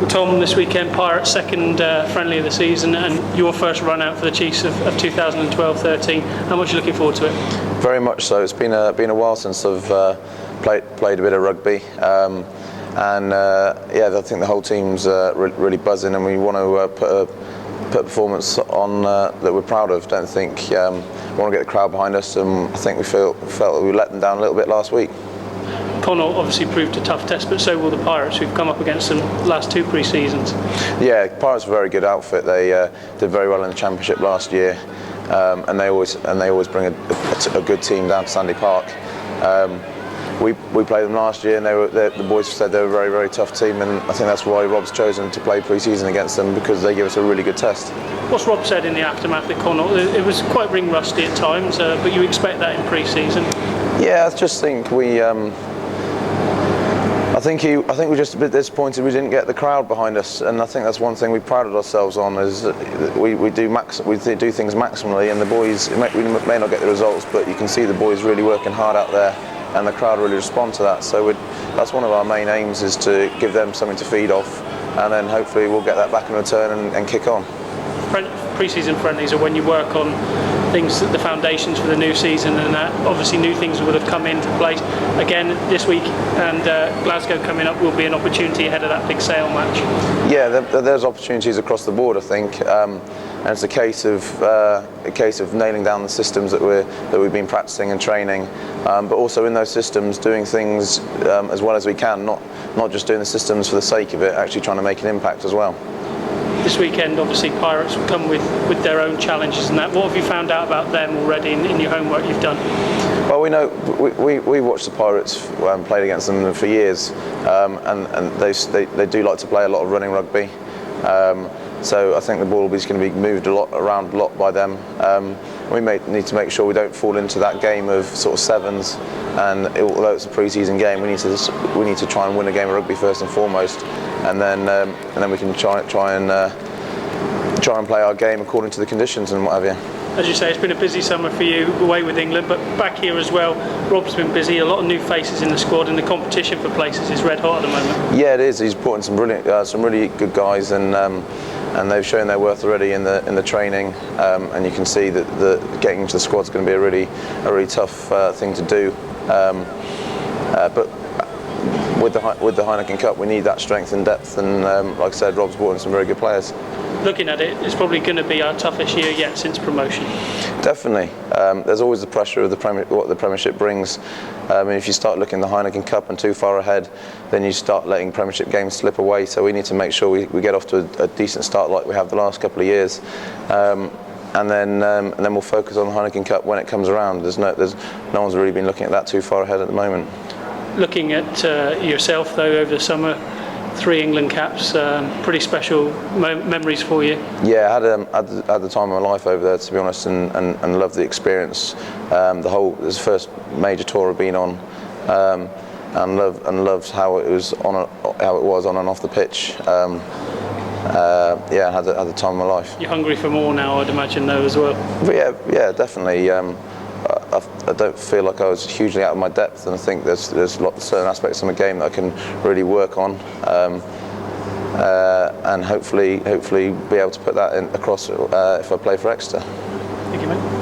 Well, Tom, this weekend, Pirates' second friendly of the season and your first run out for the Chiefs of 2012-13. How much are you looking forward to it? Very much so. It's been a while since I've played a bit of rugby, and I think the whole team's really buzzing, and we want to put a performance on that we're proud of. Don't think we want to get the crowd behind us, and I think we felt that we let them down a little bit last week. Connaught obviously proved a tough test, but so will the Pirates, who've come up against them the last two pre-seasons. Yeah, Pirates are a very good outfit. They did very well in the Championship last year, and they always bring a good team down to Sandy Park. We played them last year, and the boys said they were a very, very tough team, and I think that's why Rob's chosen to play pre-season against them, because they give us a really good test. What's Rob said in the aftermath at Connaught? It was quite ring rusty at times, but you expect that in pre-season? Yeah, I just think I think we're just a bit disappointed we didn't get the crowd behind us, and I think that's one thing we prided ourselves on, is that we do things maximally, and the boys, we may not get the results, but you can see the boys really working hard out there, and the crowd really respond to that. So that's one of our main aims, is to give them something to feed off, and then hopefully we'll get that back in return and kick on. Pre-season friendlies are when you work on things, the foundations for the new season, and obviously new things would have come into place. Again, this week and Glasgow coming up will be an opportunity ahead of that big Sale match. Yeah, there's opportunities across the board, I think, and it's a case of nailing down the systems that we've been practicing and training, but also in those systems doing things as well as we can, not just doing the systems for the sake of it, actually trying to make an impact as well. This weekend, obviously, Pirates will come with their own challenges and that. What have you found out about them already in your homework you've done? Well, we know we watched the Pirates, played against them for years, and they do like to play a lot of running rugby. So I think the ball is going to be moved around a lot by them. We may need to make sure we don't fall into that game of sort of sevens, and although it's a pre-season game, we need to try and win a game of rugby first and foremost, and then we can try and play our game according to the conditions and what have you. As you say, it's been a busy summer for you away with England, but back here as well, Rob's been busy. A lot of new faces in the squad, and the competition for places is red hot at the moment. Yeah, it is. He's brought in some really good guys, and they've shown their worth already in the training. And you can see that getting into the squad is going to be a really tough thing to do. But with the Heineken Cup, we need that strength and depth, and like I said, Rob's brought in some very good players. Looking at it, it's probably going to be our toughest year yet since promotion. Definitely. There's always the pressure of what the Premiership brings. If you start looking at the Heineken Cup and too far ahead, then you start letting Premiership games slip away. So we need to make sure we get off to a decent start like we have the last couple of years. And then we'll focus on the Heineken Cup when it comes around. No one's really been looking at that too far ahead at the moment. Looking at yourself though over the summer, 3 England caps, pretty special memories for you. Yeah, I had the time of my life over there, to be honest, and loved the experience. It was the first major tour I've been on, and loved how it was on and off the pitch. I had the time of my life. You're hungry for more now, I'd imagine, though, as well. But yeah, definitely. I don't feel like I was hugely out of my depth, and I think there's certain aspects of my game that I can really work on, and hopefully be able to put that across if I play for Exeter. Thank you, mate.